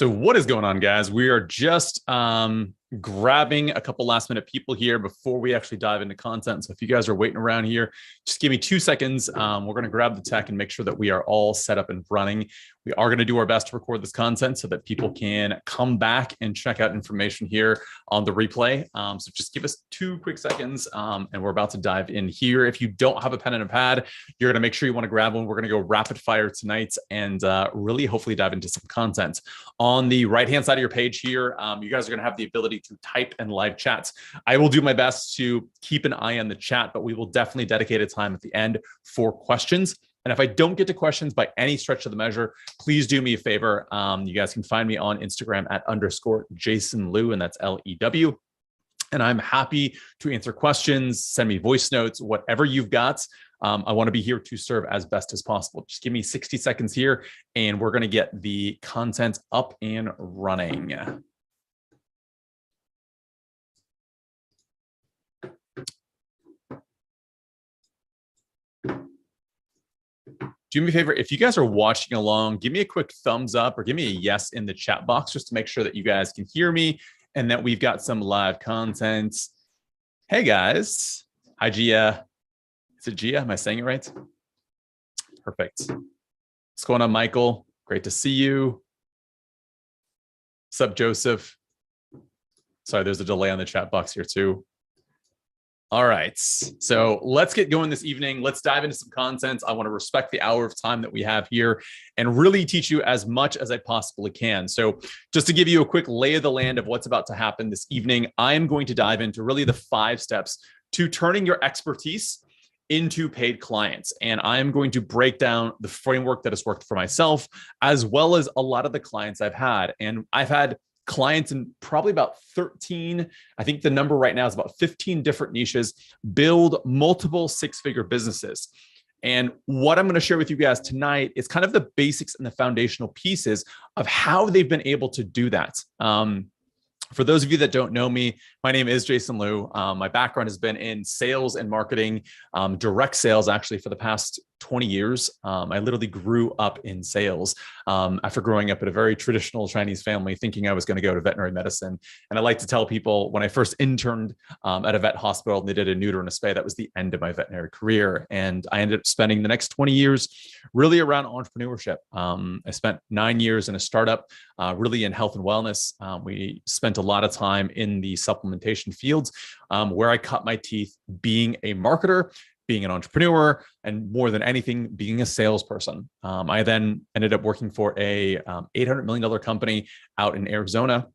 So what is going on, guys? We are just grabbing a couple last minute people here before we actually dive into content. So if you guys are waiting around here, just give me 2 seconds. We're going to grab the tech and make sure that we are all set up and running. We are going to do our best to record this content so that people can come back and check out information here on the replay. So just give us 2 quick seconds and we're about to dive in here. If you don't have a pen and a pad, you're going to make sure you want to grab one. We're going to go rapid fire tonight and really hopefully dive into some content. On the right-hand side of your page here, you guys are going to have the ability to type and live chats. I will do my best to keep an eye on the chat, but we will definitely dedicate a time at the end for questions. And if I don't get to questions by any stretch of the measure, please do me a favor. You guys can find me on Instagram at _JasonLew, and that's L-E-W. And I'm happy to answer questions, send me voice notes, whatever you've got. I want to be here to serve as best as possible. Just give me 60 seconds here, and we're going to get the content up and running. Do me a favor, if you guys are watching along, give me a quick thumbs up or give me a yes in the chat box just to make sure that you guys can hear me and that we've got some live content. Hey guys. Hi, Gia. Is it Gia? Am I saying it right? Perfect. What's going on, Michael? Great to see you. What's up, Joseph? Sorry, there's a delay on the chat box here too. All right, so let's get going this evening. Let's dive into some content. I want to respect the hour of time that we have here and really teach you as much as I possibly can. So just to give you a quick lay of the land of what's about to happen this evening, I am going to dive into really the 5 steps to turning your expertise into paid clients. And I am going to break down the framework that has worked for myself, as well as a lot of the clients I've had. And I've had clients in probably about 13, I think the number right now is about 15 different niches, build multiple 6-figure businesses. And what I'm going to share with you guys tonight is kind of the basics and the foundational pieces of how they've been able to do that. For those of you that don't know me, my name is Jason Lew. My background has been in sales and marketing, direct sales actually for the past 20 years. I literally grew up in sales after growing up in a very traditional Chinese family, thinking I was going to go to veterinary medicine. And I like to tell people when I first interned at a vet hospital and they did a neuter and a spay, that was the end of my veterinary career. And I ended up spending the next 20 years really around entrepreneurship. I spent 9 years in a startup, really in health and wellness. We spent a lot of time in the supplementation fields where I cut my teeth being a marketer, being an entrepreneur, and more than anything, being a salesperson. I then ended up working for a $800 million company out in Arizona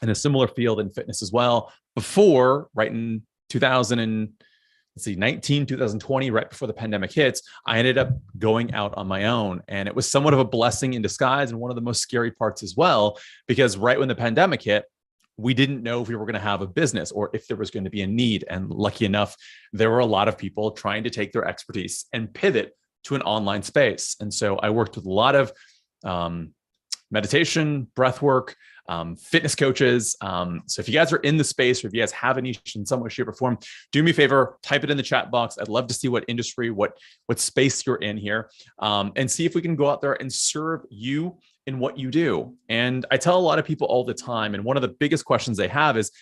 in a similar field in fitness as well. Before, right in 2020, right before the pandemic hits, I ended up going out on my own. And it was somewhat of a blessing in disguise and one of the most scary parts as well, because right when the pandemic hit, we didn't know if we were going to have a business or if there was going to be a need. And lucky enough, there were a lot of people trying to take their expertise and pivot to an online space. And so I worked with a lot of meditation, breath work, fitness coaches. So if you guys are in the space or if you guys have a niche in some way, shape, or form, do me a favor, type it in the chat box. I'd love to see what industry, what space you're in here, and see if we can go out there and serve you in what you do. And I tell a lot of people all the time, and one of the biggest questions they have is,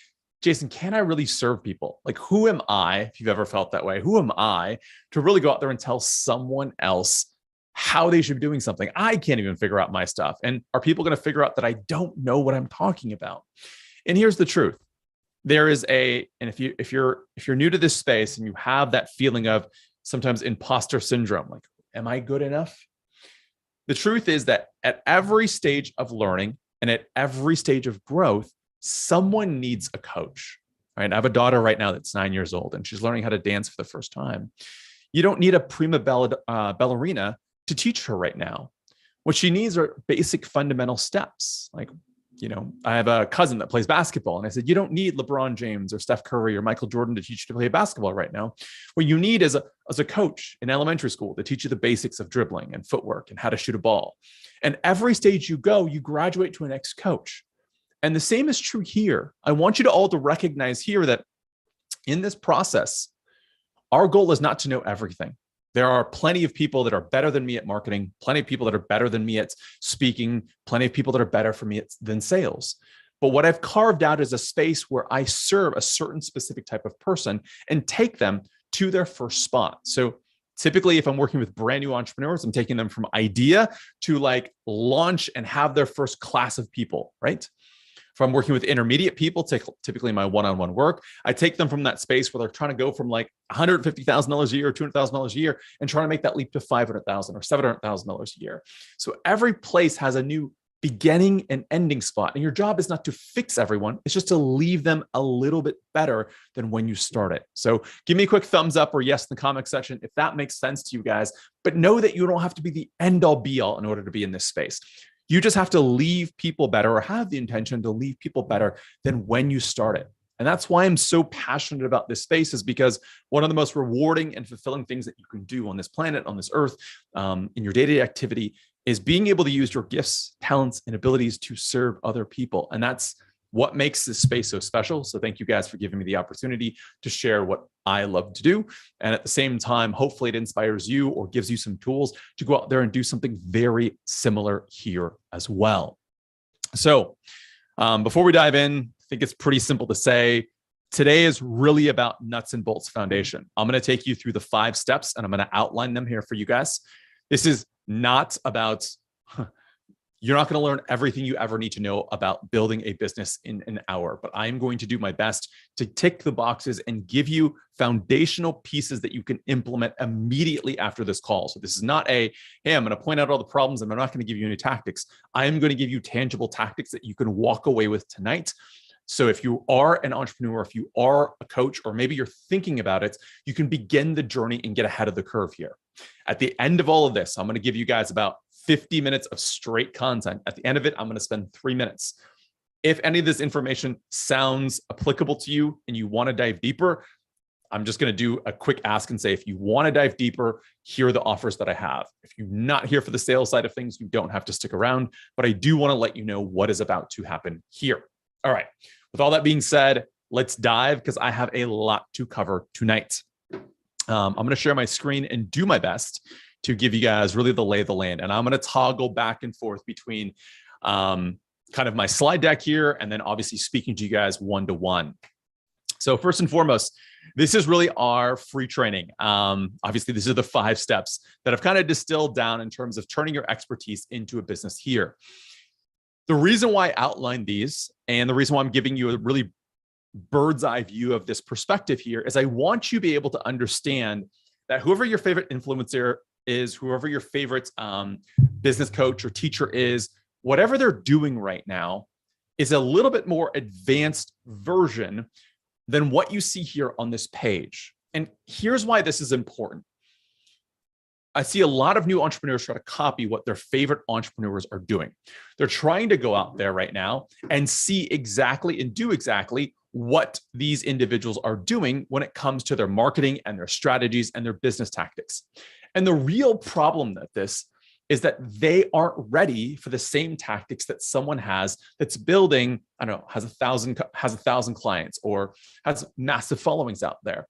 Jason, can I really serve people? Like, who am I, if you've ever felt that way, who am I to really go out there and tell someone else how they should be doing something? I can't even figure out my stuff. And are people going to figure out that I don't know what I'm talking about? And here's the truth. There is and if you're new to this space and you have that feeling of sometimes imposter syndrome, like, am I good enough? The truth is that at every stage of learning and at every stage of growth, someone needs a coach. Right? I have a daughter right now that's 9 years old and she's learning how to dance for the first time. You don't need a prima ballerina to teach her right now. What she needs are basic fundamental steps. Like, I have a cousin that plays basketball and I said, you don't need LeBron James or Steph Curry or Michael Jordan to teach you to play basketball right now. What you need is a coach in elementary school to teach you the basics of dribbling and footwork and how to shoot a ball. And every stage you go, you graduate to an ex-coach. And the same is true here. I want you to all to recognize here that in this process, our goal is not to know everything. There are plenty of people that are better than me at marketing, plenty of people that are better than me at speaking, plenty of people that are better for me than sales. But what I've carved out is a space where I serve a certain specific type of person and take them to their first spot. So typically, if I'm working with brand new entrepreneurs, I'm taking them from idea to like launch and have their first class of people, right? If I'm working with intermediate people, typically my one-on-one work, I take them from that space where they're trying to go from like $150,000 a year or $200,000 a year and trying to make that leap to $500,000 or $700,000 a year. So every place has a new beginning and ending spot. And your job is not to fix everyone. It's just to leave them a little bit better than when you started. So give me a quick thumbs up or yes in the comment section if that makes sense to you guys. But know that you don't have to be the end all be all in order to be in this space. You just have to leave people better or have the intention to leave people better than when you started. And that's why I'm so passionate about this space, is because one of the most rewarding and fulfilling things that you can do on this planet, on this earth, in your day-to-day activity is being able to use your gifts, talents, and abilities to serve other people. And that's what makes this space so special. So thank you guys for giving me the opportunity to share what I love to do. And at the same time, hopefully it inspires you or gives you some tools to go out there and do something very similar here as well. So before we dive in, I think it's pretty simple to say, today is really about nuts and bolts foundation. I'm going to take you through the 5 steps and I'm going to outline them here for you guys. This is not about, you're not going to learn everything you ever need to know about building a business in an hour, but I'm going to do my best to tick the boxes and give you foundational pieces that you can implement immediately after this call. So this is not a, hey, I'm going to point out all the problems and I'm not going to give you any tactics. I am going to give you tangible tactics that you can walk away with tonight. So if you are an entrepreneur, if you are a coach, or maybe you're thinking about it, you can begin the journey and get ahead of the curve here. At the end of all of this, I'm going to give you guys about 50 minutes of straight content. At the end of it, I'm going to spend 3 minutes. If any of this information sounds applicable to you and you want to dive deeper, I'm just going to do a quick ask and say, if you want to dive deeper, here are the offers that I have. If you're not here for the sales side of things, you don't have to stick around, but I do want to let you know what is about to happen here. All right. With all that being said, let's dive because I have a lot to cover tonight. I'm going to share my screen and do my best to give you guys really the lay of the land. And I'm going to toggle back and forth between kind of my slide deck here and then obviously speaking to you guys one-to-one. So first and foremost, this is really our free training. Obviously, these are the 5 steps that I've kind of distilled down in terms of turning your expertise into a business here. The reason why I outlined these and the reason why I'm giving you a really bird's eye view of this perspective here is I want you to be able to understand that whoever your favorite influencer is, whoever your favorite business coach or teacher is, whatever they're doing right now is a little bit more advanced version than what you see here on this page. And here's why this is important. I see a lot of new entrepreneurs try to copy what their favorite entrepreneurs are doing. They're trying to go out there right now and see exactly and do exactly what these individuals are doing when it comes to their marketing and their strategies and their business tactics. And the real problem with this is that they aren't ready for the same tactics that someone has that's building, I don't know, has 1,000 clients or has massive followings out there.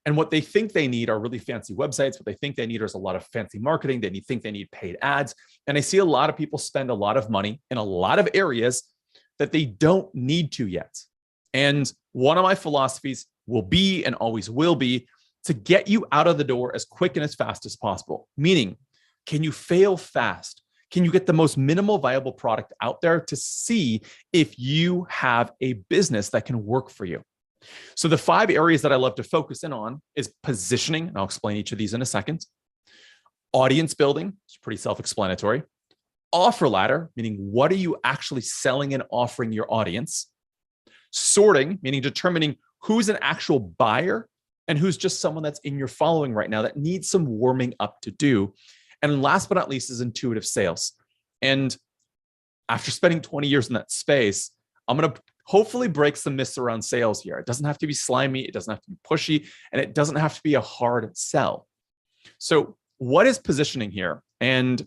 And what they think they need are really fancy websites. What they think they need is a lot of fancy marketing. They think they need paid ads. And I see a lot of people spend a lot of money in a lot of areas that they don't need to yet. And one of my philosophies will be and always will be to get you out of the door as quick and as fast as possible. Meaning, can you fail fast? Can you get the most minimal viable product out there to see if you have a business that can work for you? So the 5 areas that I love to focus in on is positioning, and I'll explain each of these in a second. Audience building, it's pretty self-explanatory. Offer ladder, meaning what are you actually selling and offering your audience? Sorting, meaning determining who's an actual buyer and who's just someone that's in your following right now that needs some warming up to do. And last but not least is intuitive sales. And after spending 20 years in that space, I'm going to hopefully break some myths around sales here. It doesn't have to be slimy, it doesn't have to be pushy, and it doesn't have to be a hard sell. So what is positioning here? And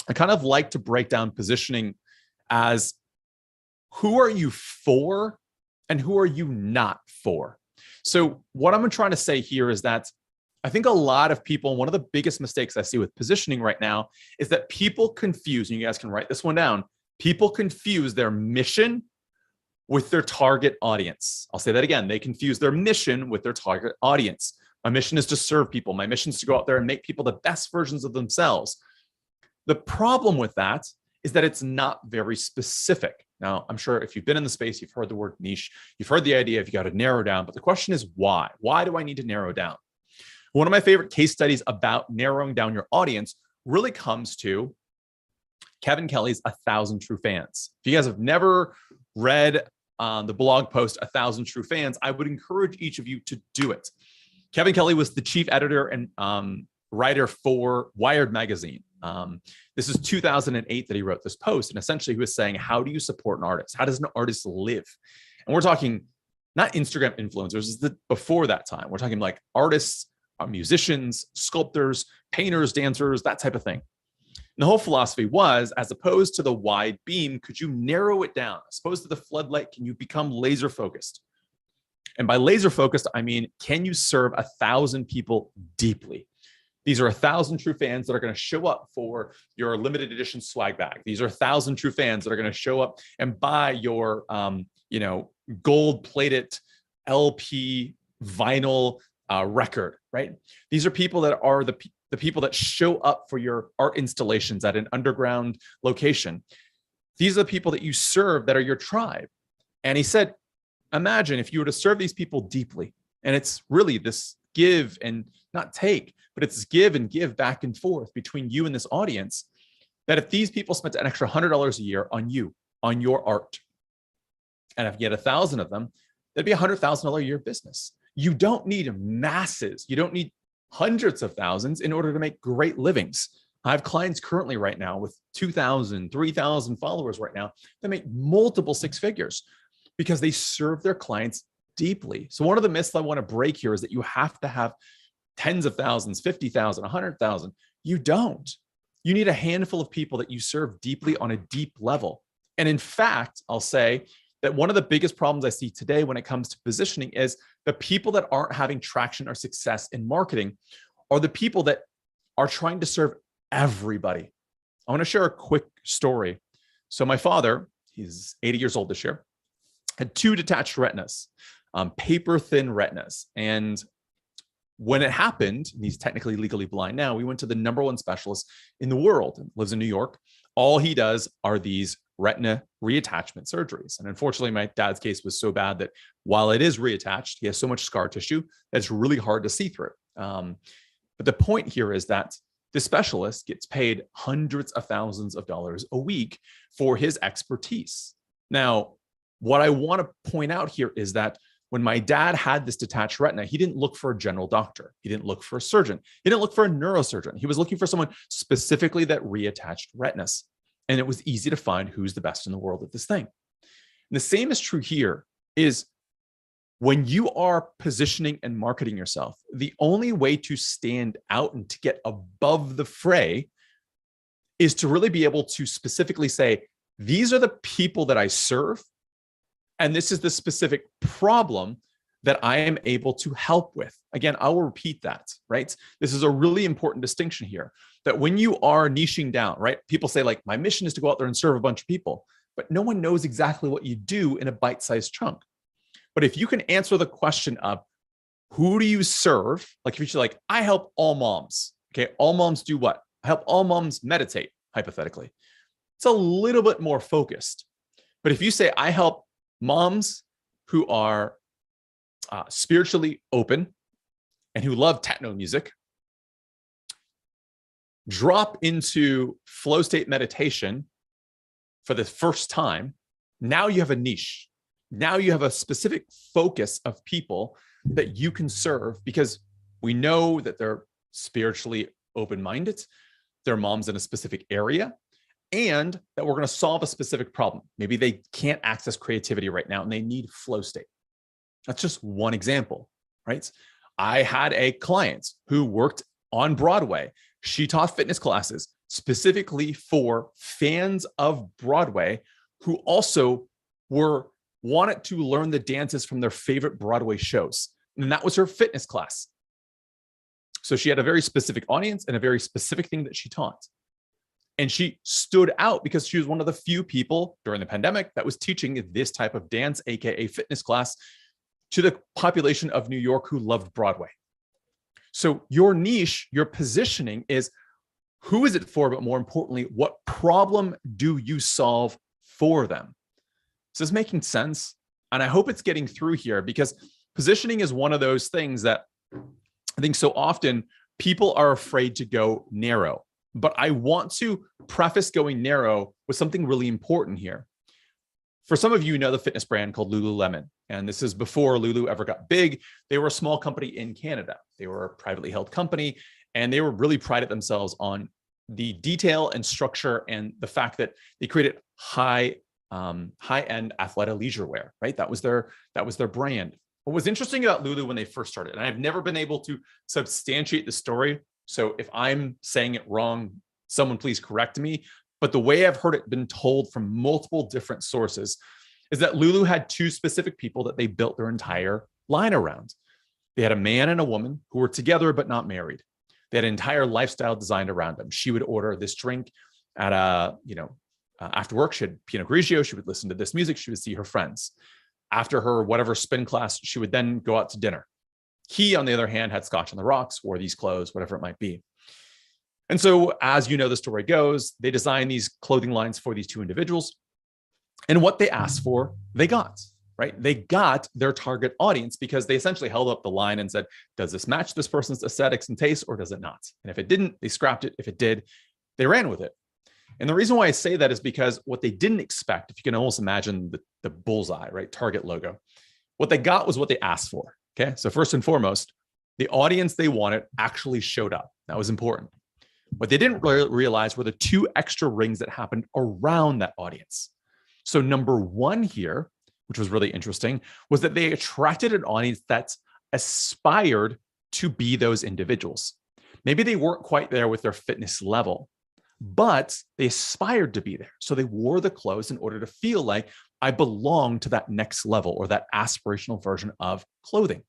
I kind of like to break down positioning as who are you for and who are you not for? So what I'm trying to say here is that I think a lot of people, one of the biggest mistakes I see with positioning right now is that people confuse, and you guys can write this one down, people confuse their mission with their target audience. I'll say that again. They confuse their mission with their target audience. My mission is to serve people. My mission is to go out there and make people the best versions of themselves. The problem with that is that it's not very specific. Now, I'm sure if you've been in the space, you've heard the word niche, you've heard the idea if you got to narrow down, but the question is why? Why do I need to narrow down? One of my favorite case studies about narrowing down your audience really comes to Kevin Kelly's 1,000 True Fans. If you guys have never read the blog post 1,000 True Fans, I would encourage each of you to do it. Kevin Kelly was the chief editor and writer for Wired magazine. This is 2008 that he wrote this post, and essentially he was saying, how do you support an artist? How does an artist live? And we're talking not Instagram influencers, this is before that time. We're talking like artists, musicians, sculptors, painters, dancers, that type of thing. And the whole philosophy was, as opposed to the wide beam, could you narrow it down? As opposed to the floodlight, can you become laser focused? And by laser focused, I mean, can you serve 1,000 people deeply? These are 1,000 true fans that are going to show up for your limited edition swag bag. These are 1,000 true fans that are going to show up and buy your, gold-plated LP vinyl record, right? These are people that are the people that show up for your art installations at an underground location. These are the people that you serve that are your tribe. And he said, imagine if you were to serve these people deeply, and it's really this give and not take, but it's give and give back and forth between you and this audience, that if these people spent an extra $100 a year on you, on your art, and if you get 1,000 of them, that'd be $100,000 a year business. You don't need masses. You don't need hundreds of thousands in order to make great livings. I have clients currently right now with 2,000, 3,000 followers right now that make multiple six figures because they serve their clients deeply. So one of the myths I want to break here is that you have to have tens of thousands, 50,000, 100,000. You don't. You need a handful of people that you serve deeply on a deep level. And in fact, I'll say that one of the biggest problems I see today when it comes to positioning is the people that aren't having traction or success in marketing are the people that are trying to serve everybody. I want to share a quick story. So my father, he's 80 years old this year, had 2 detached retinas, paper thin retinas. And when it happened, and he's technically legally blind now, we went to the #1 specialist in the world, lives in New York. All he does are these retina reattachment surgeries. And unfortunately, my dad's case was so bad that while it is reattached, he has so much scar tissue that it's really hard to see through. But the point here is that the specialist gets paid hundreds of thousands of dollars a week for his expertise. Now, what I want to point out here is that when my dad had this detached retina, he didn't look for a general doctor. He didn't look for a surgeon. He didn't look for a neurosurgeon. He was looking for someone specifically that reattached retinas. And it was easy to find who's the best in the world at this thing. And the same is true here is when you are positioning and marketing yourself, the only way to stand out and to get above the fray is to really be able to specifically say, these are the people that I serve, and this is the specific problem that I am able to help with. Again, I will repeat that, right? This is a really important distinction here, that when you are niching down, right? People say like, my mission is to go out there and serve a bunch of people, but no one knows exactly what you do in a bite-sized chunk. But if you can answer the question of who do you serve? Like if you're like, I help all moms. Okay, all moms do what? I help all moms meditate, hypothetically. It's a little bit more focused. But if you say, I help moms who are spiritually open and who love techno music, drop into flow state meditation for the first time, now you have a niche. Now you have a specific focus of people that you can serve because we know that they're spiritually open-minded, they're moms in a specific area, and that we're going to solve a specific problem. Maybe they can't access creativity right now and they need flow state. That's just one example, right? I had a client who worked on Broadway. She taught fitness classes specifically for fans of Broadway who also wanted to learn the dances from their favorite Broadway shows. And that was her fitness class. So she had a very specific audience and a very specific thing that she taught. And she stood out because she was one of the few people during the pandemic that was teaching this type of dance, AKA fitness class, to the population of New York who loved Broadway. So your niche, your positioning is who is it for, but more importantly, what problem do you solve for them? Is this making sense? And I hope it's getting through here, because positioning is one of those things that I think so often people are afraid to go narrow. But I want to preface going narrow with something really important here. For some of you know the fitness brand called Lululemon, and this is before Lulu ever got big. They were a small company in Canada. They were a privately held company, and they were really prided themselves on the detail and structure and the fact that they created high-end athleisure wear, right? That was their brand. What was interesting about Lulu when they first started, and I've never been able to substantiate the story, so if I'm saying it wrong, someone please correct me. But the way I've heard it been told from multiple different sources is that Lulu had two specific people that they built their entire line around. They had a man and a woman who were together but not married. They had an entire lifestyle designed around them. She would order this drink at after work. She had Pinot Grigio. She would listen to this music. She would see her friends. After her whatever spin class, she would then go out to dinner. He, on the other hand, had Scotch on the rocks, wore these clothes, whatever it might be. And so, as you know, the story goes, they designed these clothing lines for these two individuals. And what they asked for, they got, right? They got their target audience because they essentially held up the line and said, does this match this person's aesthetics and taste, or does it not? And if it didn't, they scrapped it. If it did, they ran with it. And the reason why I say that is because what they didn't expect, if you can almost imagine the bullseye, right? Target logo. What they got was what they asked for. Okay. So first and foremost, the audience they wanted actually showed up. That was important. What they didn't realize were the two extra rings that happened around that audience. So number one here, which was really interesting, was that they attracted an audience that aspired to be those individuals. Maybe they weren't quite there with their fitness level, but they aspired to be there. So they wore the clothes in order to feel like I belong to that next level or that aspirational version of clothing.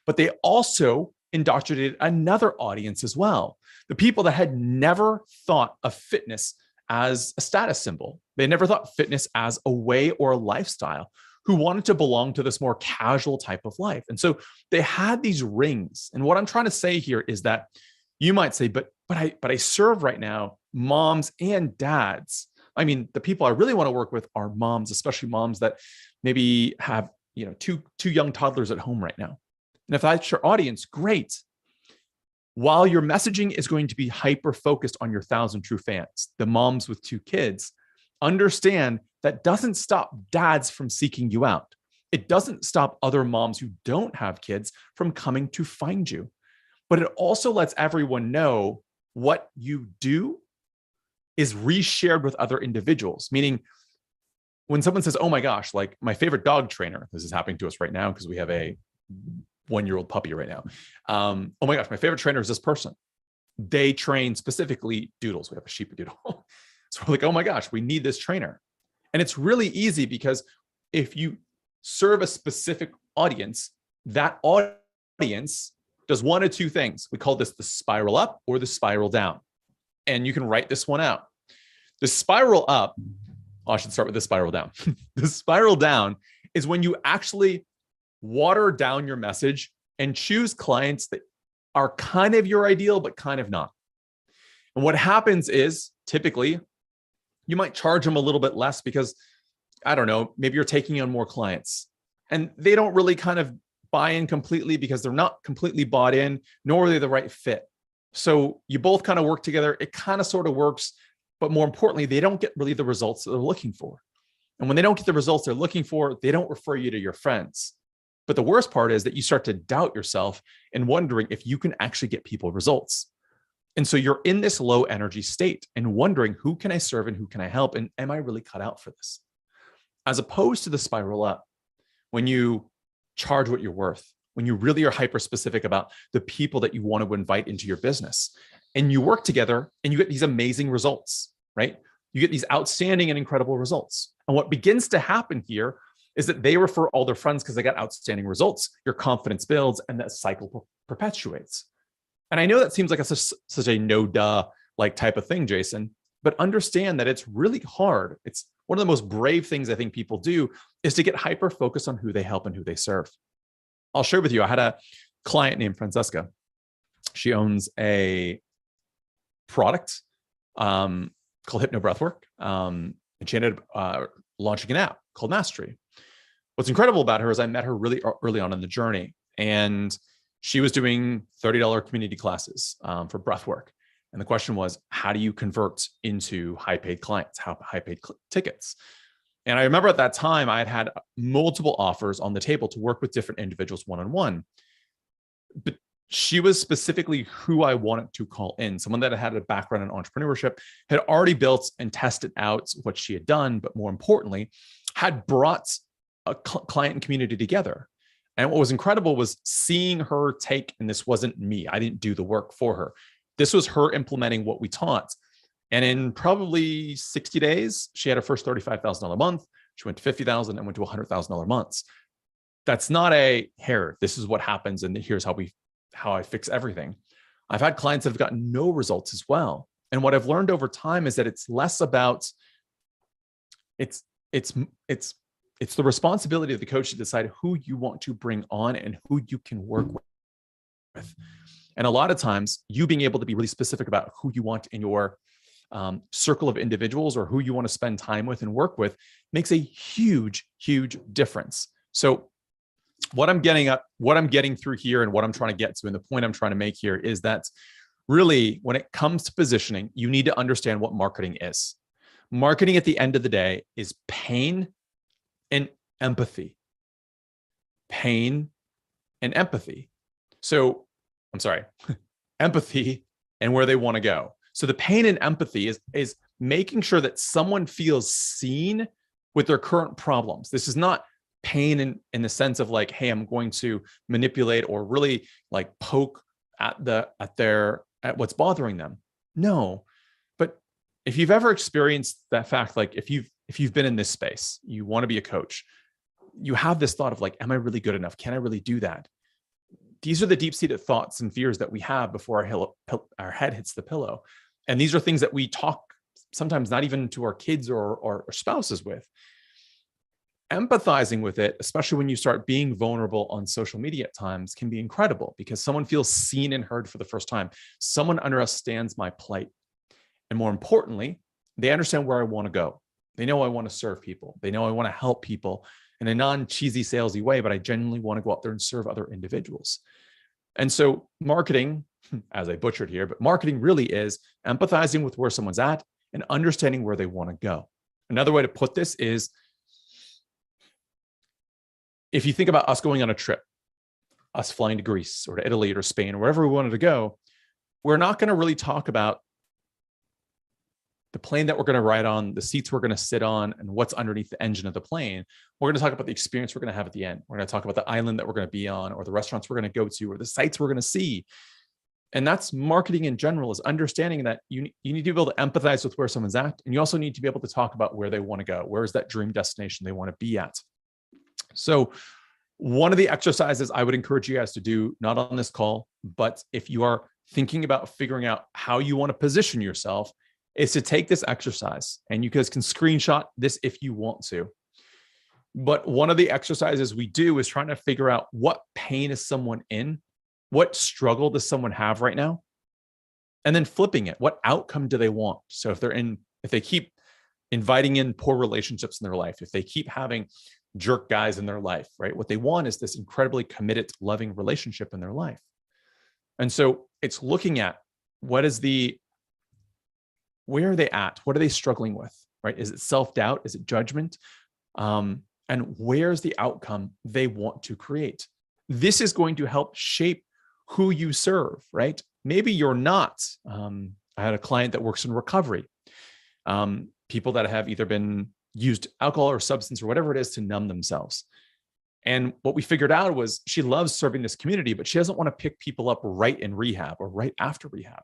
But they also indoctrinated another audience as well. The people that had never thought of fitness as a status symbol. They never thought fitness as a way or a lifestyle, who wanted to belong to this more casual type of life. And so they had these rings. And what I'm trying to say here is that you might say, but I serve right now moms and dads. I mean, the people I really want to work with are moms, especially moms that maybe have, two young toddlers at home right now. And if that's your audience, great. While your messaging is going to be hyper-focused on your 1,000 true fans, the moms with 2 kids, understand that doesn't stop dads from seeking you out. It doesn't stop other moms who don't have kids from coming to find you. But it also lets everyone know what you do is reshared with other individuals. Meaning, when someone says, oh my gosh, like my favorite dog trainer, this is happening to us right now because we have a 1-year-old puppy right now. Oh my gosh, my favorite trainer is this person. They train specifically doodles. We have a sheepadoodle. So we're like, oh my gosh, we need this trainer. And it's really easy because if you serve a specific audience, that audience does one of two things. We call this the spiral up or the spiral down. And you can write this one out. The spiral up, I should start with the spiral down. The spiral down is when you actually water down your message and choose clients that are kind of your ideal, but kind of not. And what happens is typically you might charge them a little bit less because, I don't know, maybe you're taking on more clients and they don't really kind of buy in completely because they're not completely bought in, nor are they the right fit. So you both kind of work together. It kind of sort of works, but more importantly, they don't get really the results that they're looking for. And when they don't get the results they're looking for, they don't refer you to your friends. But the worst part is that you start to doubt yourself and wondering if you can actually get people results. And so you're in this low energy state and wondering, who can I serve and who can I help? And am I really cut out for this? As opposed to the spiral up, when you charge what you're worth, when you really are hyper specific about the people that you want to invite into your business, and you work together and you get these amazing results, right? You get these outstanding and incredible results. And what begins to happen here is that they refer all their friends because they got outstanding results. Your confidence builds and that cycle perpetuates. And I know that seems like such a no duh like type of thing, Jason, but understand that it's really hard. It's one of the most brave things I think people do is to get hyper focused on who they help and who they serve. I'll share with you. I had a client named Francesca. She owns a product called Hypno Breathwork. And she ended up launching an app called Mastery. What's incredible about her is I met her really early on in the journey, and she was doing $30 community classes for breathwork. And the question was, how do you convert into high paid clients, high paid tickets? And I remember at that time, I had multiple offers on the table to work with different individuals one-on-one. But she was specifically who I wanted to call in, someone that had a background in entrepreneurship, had already built and tested out what she had done, but more importantly, had brought a client and community together. And what was incredible was seeing her take, and this wasn't me, I didn't do the work for her. This was her implementing what we taught. And in probably 60 days, she had her first $35,000 a month. She went to $50,000 and went to $100,000 months. That's not a here, this is what happens, and here's how I fix everything. I've had clients that have gotten no results as well. And what I've learned over time is that it's less about, it's the responsibility of the coach to decide who you want to bring on and who you can work with. And a lot of times, you being able to be really specific about who you want in your circle of individuals or who you want to spend time with and work with makes a huge, huge difference. So what I'm getting through here and what I'm trying to get to, and the point I'm trying to make here is that really, when it comes to positioning, you need to understand what marketing is. Marketing at the end of the day is pain and empathy. Pain and empathy. So, I'm sorry, empathy and where they want to go. So the pain and empathy is making sure that someone feels seen with their current problems. This is not pain in the sense of like, hey, I'm going to manipulate or really like poke at what's bothering them. No, but if you've ever experienced that fact, like if you've been in this space, you want to be a coach, you have this thought of like, am I really good enough? Can I really do that? These are the deep-seated thoughts and fears that we have before our head hits the pillow. And these are things that we talk sometimes not even to our kids or spouses with. Empathizing with it, especially when you start being vulnerable on social media at times, can be incredible because someone feels seen and heard for the first time. Someone understands my plight. And more importantly, they understand where I want to go. They know I want to serve people. They know I want to help people in a non-cheesy, salesy way, but I genuinely want to go out there and serve other individuals. And so marketing, as I butchered here, but marketing really is empathizing with where someone's at and understanding where they want to go. Another way to put this is, if you think about us going on a trip, us flying to Greece or to Italy or Spain or wherever we wanted to go, we're not going to really talk about the plane that we're going to ride on, the seats we're going to sit on, and what's underneath the engine of the plane. We're going to talk about the experience we're going to have at the end. We're going to talk about the island that we're going to be on, or the restaurants we're going to go to, or the sites we're going to see. And that's marketing in general, is understanding that you need to be able to empathize with where someone's at. And you also need to be able to talk about where they want to go. Where is that dream destination they want to be at? So one of the exercises I would encourage you guys to do, not on this call, but if you are thinking about figuring out how you want to position yourself, is to take this exercise. And you guys can screenshot this if you want to. But one of the exercises we do is trying to figure out what pain is someone in, what struggle does someone have right now, and then flipping it. What outcome do they want? So if they keep inviting in poor relationships in their life, if they keep having jerk guys in their life, right? What they want is this incredibly committed, loving relationship in their life. And so it's looking at where are they at? What are they struggling with, right? Is it self-doubt? Is it judgment? And where's the outcome they want to create? This is going to help shape who you serve, right? Maybe you're not. I had a client that works in recovery. People that have either been used alcohol or substance or whatever it is to numb themselves. And what we figured out was she loves serving this community, but she doesn't want to pick people up right in rehab or right after rehab.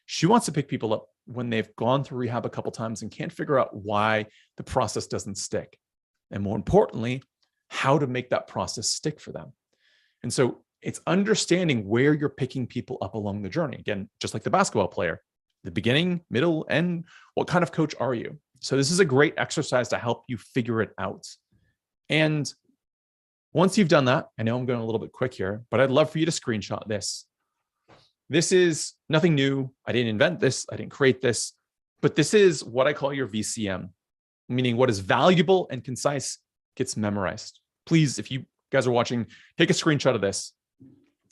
She wants to pick people up when they've gone through rehab a couple times and can't figure out why the process doesn't stick. And more importantly, how to make that process stick for them. And so It's understanding where you're picking people up along the journey. Again, just like the basketball player, the beginning, middle, end, what kind of coach are you? So this is a great exercise to help you figure it out. And once you've done that, I know I'm going a little bit quick here, but I'd love for you to screenshot this. This is nothing new. I didn't invent this. I didn't create this, but this is what I call your VCM, meaning what is valuable and concise gets memorized. Please, if you guys are watching, take a screenshot of this.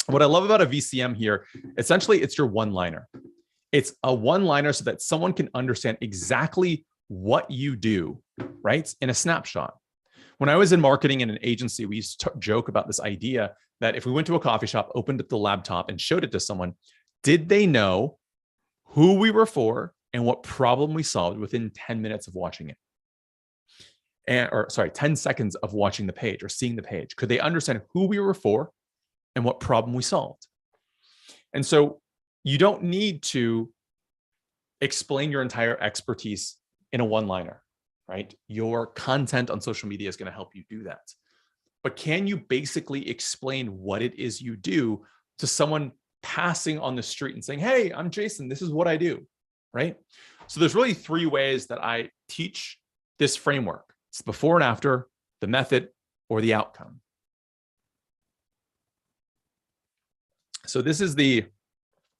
What I love about a VCM here, essentially it's your one-liner. It's a one-liner so that someone can understand exactly what you do, right? In a snapshot. When I was in marketing in an agency, we used to joke about this idea that if we went to a coffee shop, opened up the laptop and showed it to someone, did they know who we were for and what problem we solved within 10 minutes of watching it? 10 seconds of watching the page or seeing the page. Could they understand who we were for and what problem we solved? And so you don't need to explain your entire expertise in a one-liner, right? Your content on social media is going to help you do that. But can you basically explain what it is you do to someone passing on the street and saying, hey, I'm Jason, this is what I do, right? So there's really 3 ways that I teach this framework. It's the before and after, the method, or the outcome. So this is the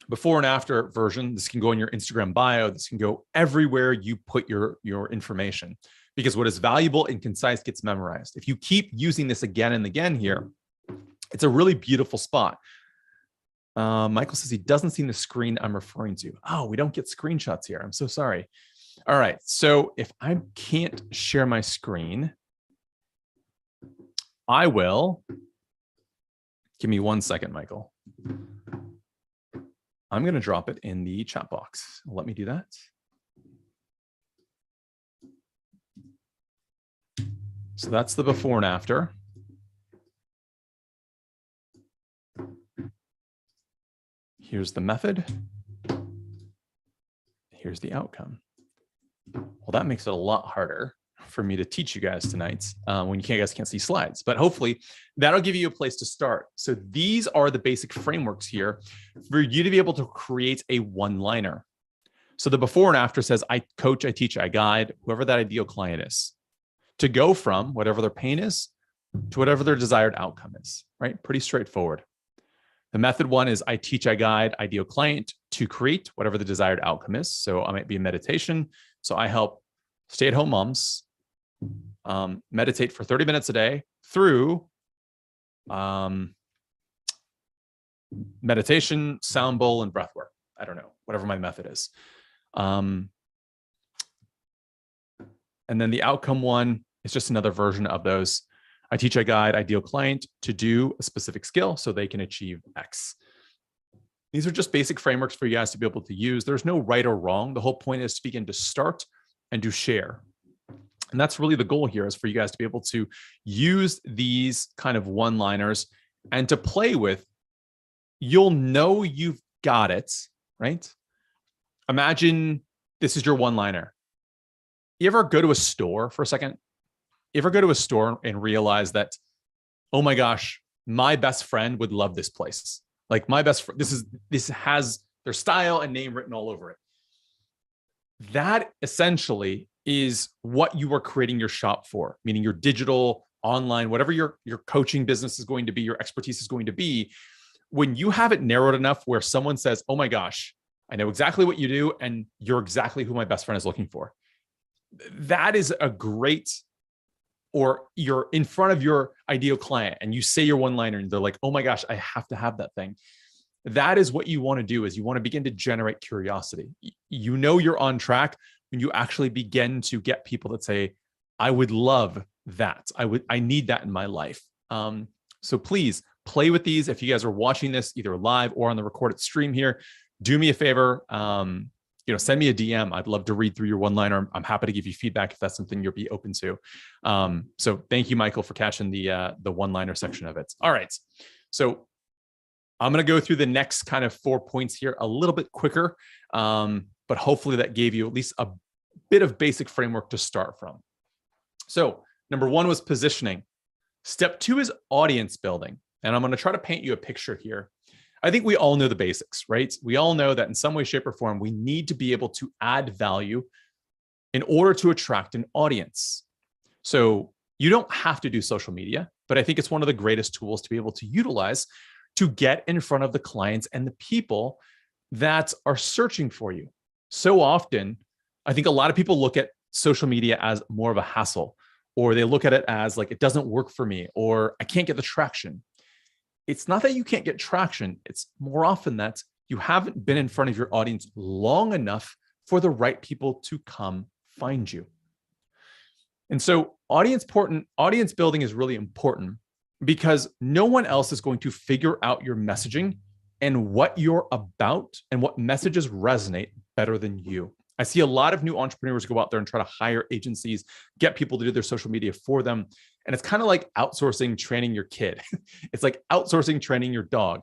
before and after version. This can go in your Instagram bio. This can go everywhere you put your information, because what is valuable and concise gets memorized. If you keep using this again and again here, it's a really beautiful spot. Michael says he doesn't see the screen I'm referring to. Oh, we don't get screenshots here. I'm so sorry. All right. So if I can't share my screen, I will. Give me 1 second, Michael. I'm going to drop it in the chat box. Let me do that. So that's the before and after. Here's the method. Here's the outcome. Well, that makes it a lot harder for me to teach you guys tonight when you guys can't see slides, but hopefully that'll give you a place to start. So these are the basic frameworks here for you to be able to create a one-liner. So the before and after says, I coach, I teach, I guide, whoever that ideal client is, to go from whatever their pain is to whatever their desired outcome is, right? Pretty straightforward. The method one is I teach, I guide, ideal client to create whatever the desired outcome is. So I might be in meditation. So I help stay-at-home moms meditate for 30 minutes a day through meditation, sound bowl, and breath work. I don't know, whatever my method is. And then the outcome one is just another version of those. I teach, I guide, ideal client to do a specific skill so they can achieve X. These are just basic frameworks for you guys to be able to use. There's no right or wrong. The whole point is to begin to start and to share. And that's really the goal here, is for you guys to be able to use these kind of one-liners and to play with. You'll know you've got it, right? Imagine this is your one-liner. You ever go to a store for a second? You ever go to a store and realize that, oh my gosh, my best friend would love this place. Like my best friend, this has their style and name written all over it. That essentially is what you are creating your shop for, meaning your digital, online, whatever your coaching business is going to be, your expertise is going to be. When you have it narrowed enough where someone says, oh my gosh, I know exactly what you do, and you're exactly who my best friend is looking for. That is a great, or you're in front of your ideal client and you say your one-liner and they're like, oh my gosh, I have to have that thing. That is what you want to do, is you want to begin to generate curiosity. You know you're on track when you actually begin to get people that say, I would love that. I need that in my life. So please play with these. If you guys are watching this either live or on the recorded stream here, do me a favor. Send me a DM. I'd love to read through your one-liner. I'm happy to give you feedback if that's something you'll be open to. So thank you, Michael, for catching the one-liner section of it. All right. So I'm going to go through the next kind of 4 points here a little bit quicker, but hopefully that gave you at least a bit of basic framework to start from. So number 1 was positioning. Step 2 is audience building. And I'm going to try to paint you a picture here. I think we all know the basics, right? We all know that in some way, shape, or form, we need to be able to add value in order to attract an audience. So you don't have to do social media, but I think it's one of the greatest tools to be able to utilize to get in front of the clients and the people that are searching for you. So often, I think a lot of people look at social media as more of a hassle, or they look at it as like, it doesn't work for me, or I can't get the traction. It's not that you can't get traction. It's more often that you haven't been in front of your audience long enough for the right people to come find you. And so audience building is really important because no one else is going to figure out your messaging and what you're about and what messages resonate better than you. I see a lot of new entrepreneurs go out there and try to hire agencies, get people to do their social media for them. And it's kind of like outsourcing training your kid. It's like outsourcing training your dog.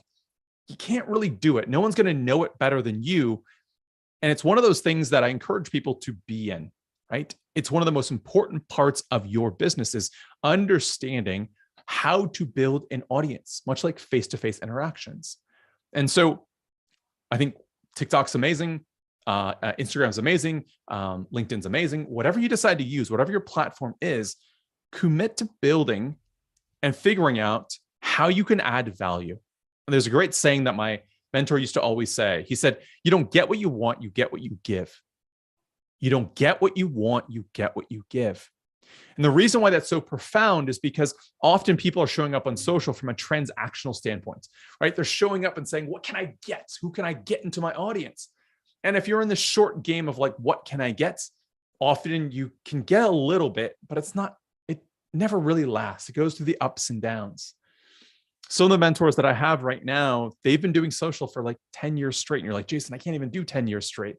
You can't really do it. No one's going to know it better than you. And it's one of those things that I encourage people to be in, right? It's one of the most important parts of your business is understanding how to build an audience, much like face-to-face interactions. And so I think TikTok's amazing. Instagram's amazing. LinkedIn's amazing. Whatever you decide to use, whatever your platform is, commit to building and figuring out how you can add value. And there's a great saying that my mentor used to always say. He said, you don't get what you want, you get what you give. You don't get what you want, you get what you give. And the reason why that's so profound is because often people are showing up on social from a transactional standpoint, right? They're showing up and saying, what can I get? Who can I get into my audience? And if you're in the short game of like, what can I get? Often you can get a little bit, but it never really lasts. It goes through the ups and downs. Some of the mentors that I have right now, they've been doing social for like 10 years straight. And you're like, Jason, I can't even do 10 years straight.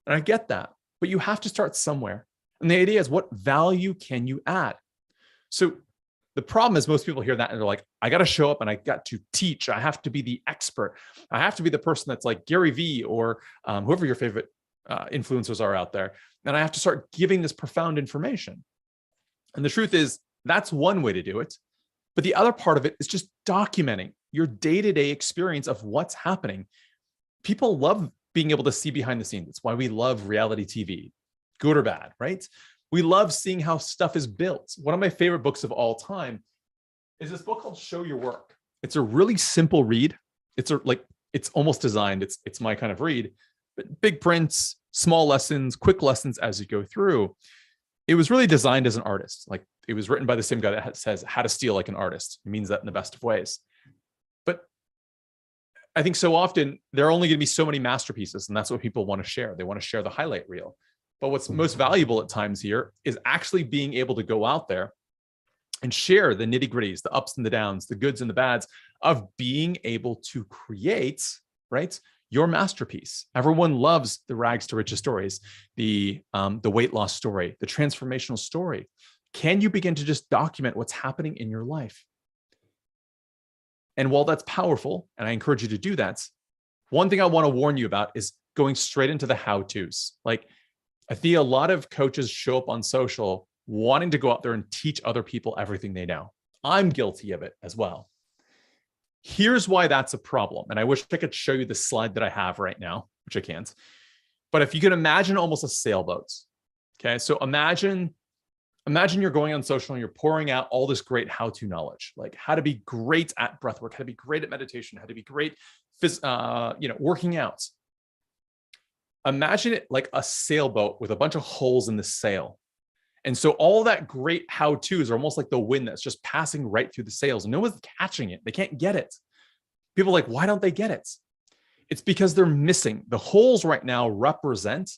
And I get that, but you have to start somewhere. And the idea is, what value can you add? So the problem is most people hear that and they're like, I got to show up and I got to teach. I have to be the expert. I have to be the person that's like Gary Vee or whoever your favorite influencers are out there. And I have to start giving this profound information. And the truth is, that's one way to do it. But the other part of it is just documenting your day-to-day experience of what's happening. People love being able to see behind the scenes. It's why we love reality TV, good or bad, right? We love seeing how stuff is built. One of my favorite books of all time is this book called Show Your Work. It's a really simple read. It's almost designed. It's my kind of read, but big prints, small lessons, quick lessons as you go through. It was really designed as an artist. Like, it was written by the same guy that says how to steal like an artist. It means that in the best of ways. But I think so often there are only going to be so many masterpieces, and that's what people want to share. They want to share the highlight reel. But what's most valuable at times here is actually being able to go out there and share the nitty gritties, the ups and the downs, the goods and the bads of being able to create, right, your masterpiece. Everyone loves the rags to riches stories, the weight loss story, the transformational story. Can you begin to just document what's happening in your life? And while that's powerful, and I encourage you to do that, one thing I want to warn you about is going straight into the how-tos. Like, I see a lot of coaches show up on social wanting to go out there and teach other people everything they know. I'm guilty of it as well. Here's why that's a problem. And I wish I could show you the slide that I have right now, which I can't. But if you can imagine almost a sailboat, okay? So imagine you're going on social and you're pouring out all this great how-to knowledge, like how to be great at breathwork, how to be great at meditation, how to be great, working out. Imagine it like a sailboat with a bunch of holes in the sail. And so all that great how-tos are almost like the wind that's just passing right through the sails. And no one's catching it. They can't get it. People are like, why don't they get it? It's because they're missing. The holes right now represent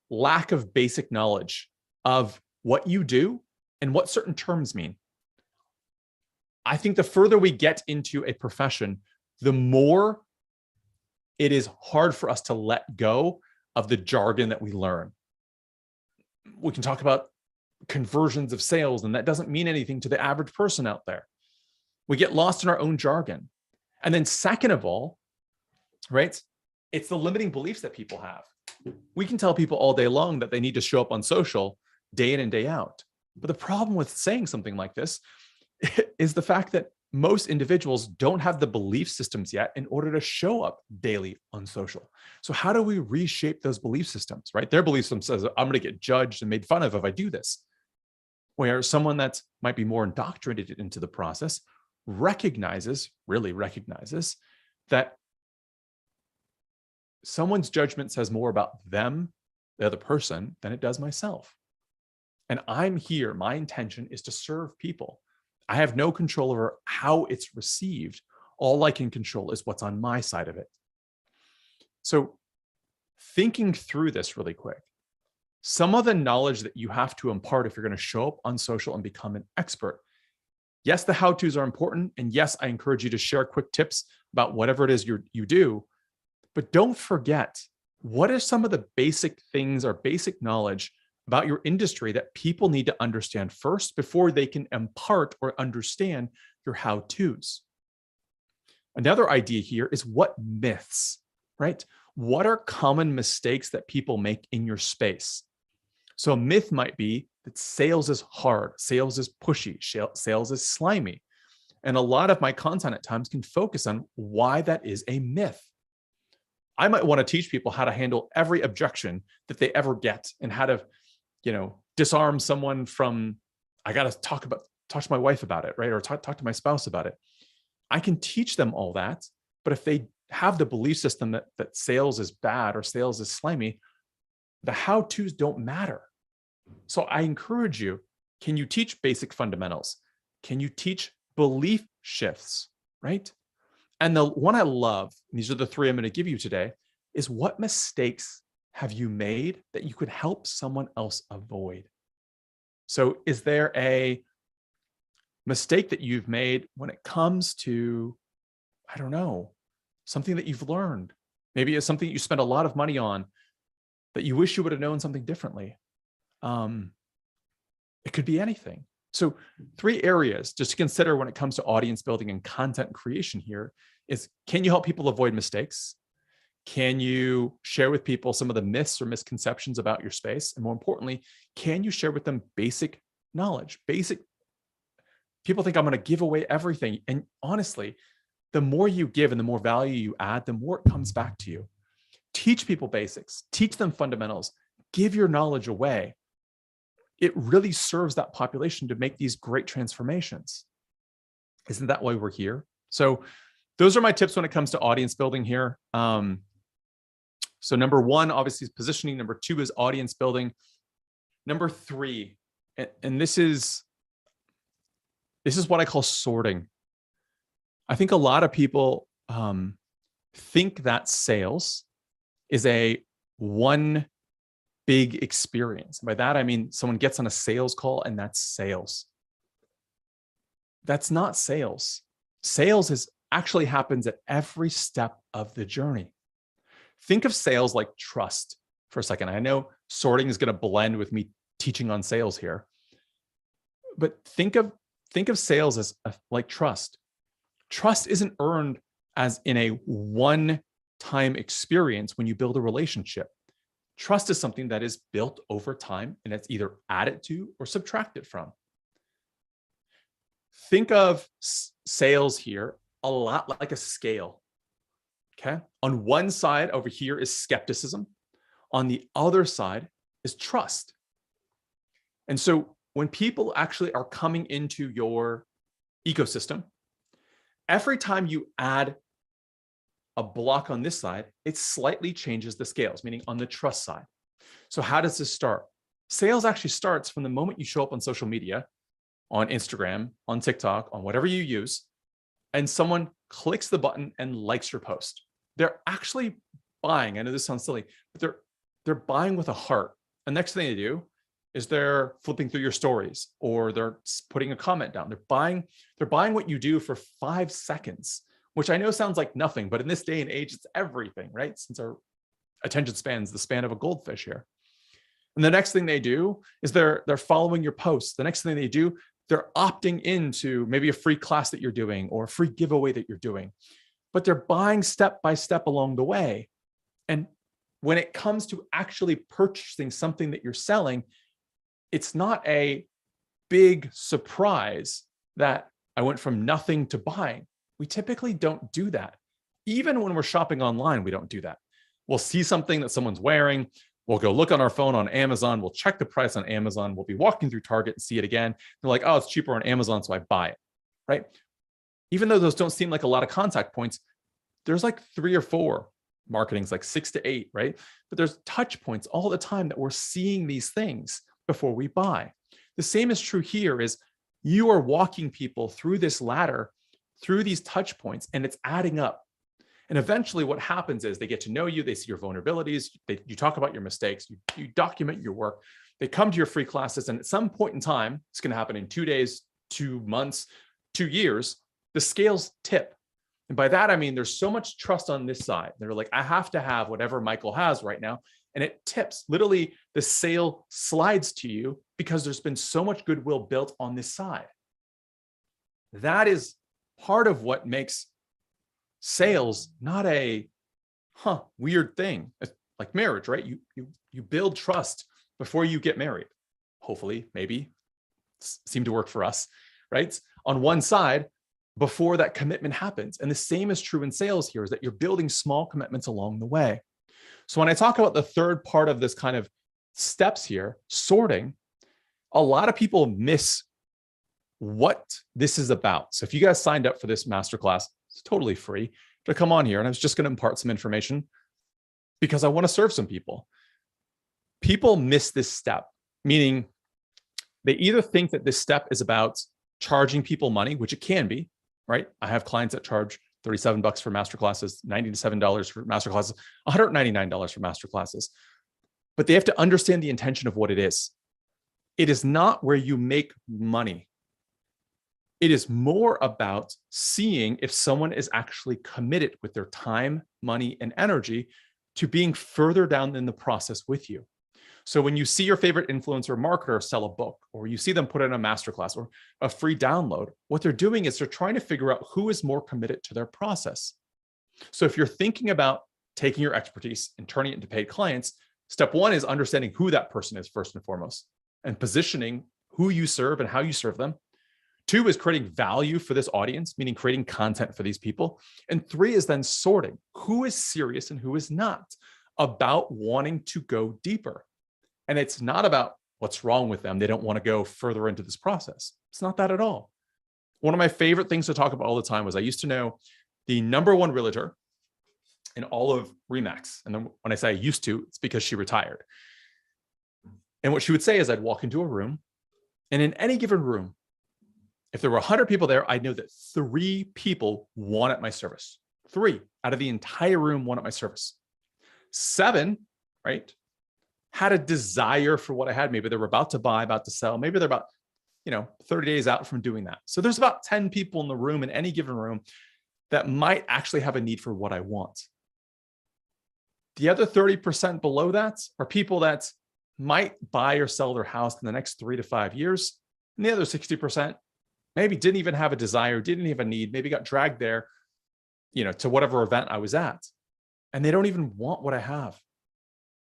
lack of basic knowledge of what you do and what certain terms mean. I think the further we get into a profession, the more it is hard for us to let go of the jargon that we learn. We can talk about conversions of sales, and that doesn't mean anything to the average person out there. We get lost in our own jargon. And then second of all, right, it's the limiting beliefs that people have. We can tell people all day long that they need to show up on social day in and day out. But the problem with saying something like this is the fact that most individuals don't have the belief systems yet in order to show up daily on social. So how do we reshape those belief systems, right? Their belief system says, I'm going to get judged and made fun of if I do this. Where someone that might be more indoctrinated into the process really recognizes that someone's judgment says more about them, the other person, than it does myself. And I'm here, my intention is to serve people. I have no control over how it's received. All I can control is what's on my side of it. So thinking through this really quick, some of the knowledge that you have to impart if you're going to show up on social and become an expert. Yes, the how-tos are important. And yes, I encourage you to share quick tips about whatever it is you do. But don't forget, what are some of the basic things or basic knowledge about your industry that people need to understand first before they can impart or understand your how-tos? Another idea here is what myths, right? What are common mistakes that people make in your space? So a myth might be that sales is hard, sales is pushy, sales is slimy. And a lot of my content at times can focus on why that is a myth. I might want to teach people how to handle every objection that they ever get and how to, disarm someone from, I got to talk to my wife about it, right? Or talk to my spouse about it. I can teach them all that, but if they have the belief system that sales is bad or sales is slimy, the how-tos don't matter. So I encourage you, can you teach basic fundamentals? Can you teach belief shifts, right? And the one I love, and these are the three I'm going to give you today, is what mistakes have you made that you could help someone else avoid? So is there a mistake that you've made when it comes to, I don't know, something that you've learned? Maybe it's something that you spent a lot of money on that you wish you would have known something differently. It could be anything. So 3 areas just to consider when it comes to audience building and content creation here is, can you help people avoid mistakes? Can you share with people some of the myths or misconceptions about your space? And more importantly, can you share with them basic knowledge? People think I'm going to give away everything. And honestly, the more you give and the more value you add, the more it comes back to you. Teach people basics, teach them fundamentals, give your knowledge away. It really serves that population to make these great transformations. Isn't that why we're here? So those are my tips when it comes to audience building here. So number 1, obviously, is positioning. Number 2 is audience building. Number 3, and this is what I call sorting. I think a lot of people think that sales is a one big experience. By that, I mean someone gets on a sales call and that's sales. That's not sales. Sales actually happens at every step of the journey. Think of sales like trust for a second. I know sorting is going to blend with me teaching on sales here, but think of sales as like trust. Trust isn't earned as in a one-time experience when you build a relationship. Trust is something that is built over time, and it's either added to or subtracted from. Think of sales here a lot like a scale. Okay. On one side over here is skepticism. On the other side is trust. And so when people actually are coming into your ecosystem, every time you add a block on this side, it slightly changes the scales, meaning on the trust side. So how does this start? Sales actually starts from the moment you show up on social media, on Instagram, on TikTok, on whatever you use, and someone clicks the button and likes your post. They're actually buying. I know this sounds silly, but they're buying with a heart. The next thing they do is they're flipping through your stories or they're putting a comment down. They're buying what you do for 5 seconds, which I know sounds like nothing, but in this day and age, it's everything, right? Since our attention span is the span of a goldfish here. And the next thing they do is they're following your posts. The next thing they do, they're opting into maybe a free class that you're doing or a free giveaway that you're doing, but they're buying step by step along the way. And when it comes to actually purchasing something that you're selling, it's not a big surprise that I went from nothing to buying. We typically don't do that. Even when we're shopping online, we don't do that. We'll see something that someone's wearing. We'll go look on our phone on Amazon. We'll check the price on Amazon. We'll be walking through Target and see it again. They're like, oh, it's cheaper on Amazon, so I buy it, right? Even though those don't seem like a lot of contact points, there's like 3 or 4. Marketing's like 6 to 8, right? But there's touch points all the time that we're seeing these things before we buy. The same is true here is you are walking people through this ladder, through these touch points, and it's adding up. And eventually what happens is they get to know you, they see your vulnerabilities, you talk about your mistakes, you document your work, they come to your free classes, and at some point in time, it's going to happen in 2 days, 2 months, 2 years, the scales tip. And by that, I mean, there's so much trust on this side. They're like, I have to have whatever Michael has right now. And it tips. Literally, the sale slides to you because there's been so much goodwill built on this side. That is part of what makes sales not a weird thing. It's like marriage, right? You build trust before you get married. Hopefully, maybe seem to work for us, right? On one side, before that commitment happens. And the same is true in sales here, is that you're building small commitments along the way. So when I talk about the third part of this kind of steps here, sorting, a lot of people miss what this is about. So if you guys signed up for this masterclass, it's totally free to come on here. And I was just going to impart some information because I want to serve some people. People miss this step, meaning they either think that this step is about charging people money, which it can be, right? I have clients that charge $37 for masterclasses, $97 for masterclasses, $199 for masterclasses. But they have to understand the intention of what it is. It is not where you make money. It is more about seeing if someone is actually committed with their time, money, and energy to being further down in the process with you. So when you see your favorite influencer marketer sell a book, or you see them put in a masterclass or a free download, what they're doing is they're trying to figure out who is more committed to their process. So if you're thinking about taking your expertise and turning it into paid clients, step one is understanding who that person is first and foremost, and positioning who you serve and how you serve them. 2 is creating value for this audience, meaning creating content for these people. And 3 is then sorting who is serious and who is not about wanting to go deeper. And it's not about what's wrong with them. They don't want to go further into this process. It's not that at all. One of my favorite things to talk about all the time was I used to know the #1 realtor in all of RE/MAX. And then when I say I used to, it's because she retired. And what she would say is I'd walk into a room, and in any given room, if there were 100 people there, I'd know that 3 people wanted my service. 3 out of the entire room wanted my service. 7, right, had a desire for what I had. Maybe they were about to buy, about to sell. Maybe they're about, 30 days out from doing that. So there's about 10 people in the room, in any given room, that might actually have a need for what I want. The other 30% below that are people that might buy or sell their house in the next 3 to 5 years. And the other 60% maybe didn't even have a desire, didn't even have a need, maybe got dragged there, to whatever event I was at. And they don't even want what I have.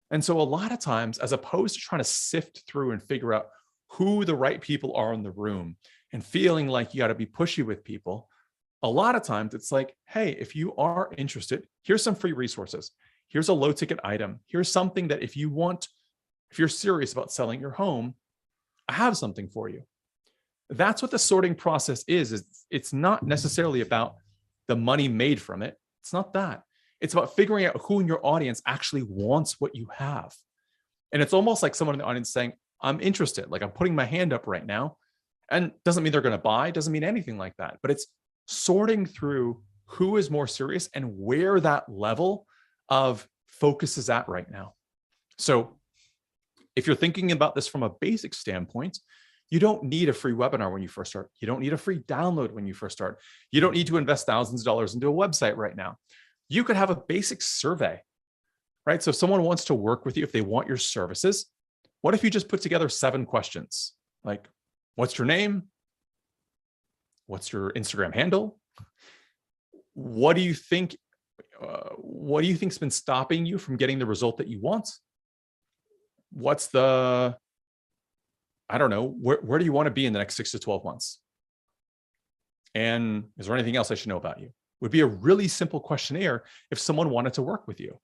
And so a lot of times, as opposed to trying to sift through and figure out who the right people are in the room and feeling like you got to be pushy with people, a lot of times it's like, hey, if you are interested, here's some free resources. Here's a low ticket item. Here's something that if you're serious about selling your home, I have something for you. That's what the sorting process is it's not necessarily about the money made from it. It's not that. It's about figuring out who in your audience actually wants what you have. And it's almost like someone in the audience saying, I'm interested, like I'm putting my hand up right now. And doesn't mean they're going to buy, doesn't mean anything like that. But it's sorting through who is more serious and where that level of focus is at right now. So if you're thinking about this from a basic standpoint, you don't need a free webinar when you first start. You don't need a free download when you first start. You don't need to invest thousands of dollars into a website right now. You could have a basic survey, right? So if someone wants to work with you, if they want your services, what if you just put together 7 questions? Like, what's your name? What's your Instagram handle? What do you think? What do you think's been stopping you from getting the result that you want? What's the, I don't know, where do you want to be in the next 6 to 12 months? And is there anything else I should know about you? Would be a really simple questionnaire if someone wanted to work with you.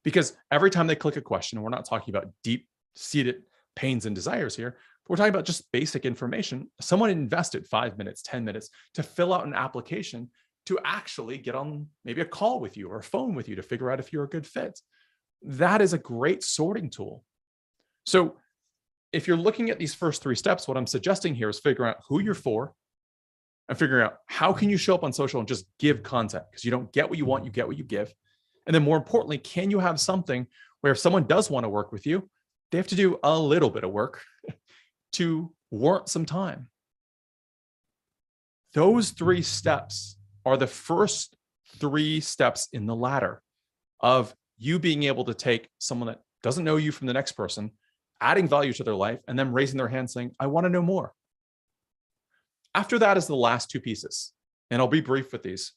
Because every time they click a question, and we're not talking about deep-seated pains and desires here, but we're talking about just basic information. Someone invested 5 minutes, 10 minutes to fill out an application to actually get on maybe a call with you or a phone with you to figure out if you're a good fit. That is a great sorting tool. So if you're looking at these first 3 steps, what I'm suggesting here is figuring out who you're for and figuring out how can you show up on social and just give content, because you don't get what you want, you get what you give. And then more importantly, can you have something where if someone does want to work with you, they have to do a little bit of work to warrant some time. Those 3 steps are the first 3 steps in the ladder of you being able to take someone that doesn't know you from the next person, adding value to their life, and then raising their hand saying, I want to know more. After that is the last 2 pieces. And I'll be brief with these.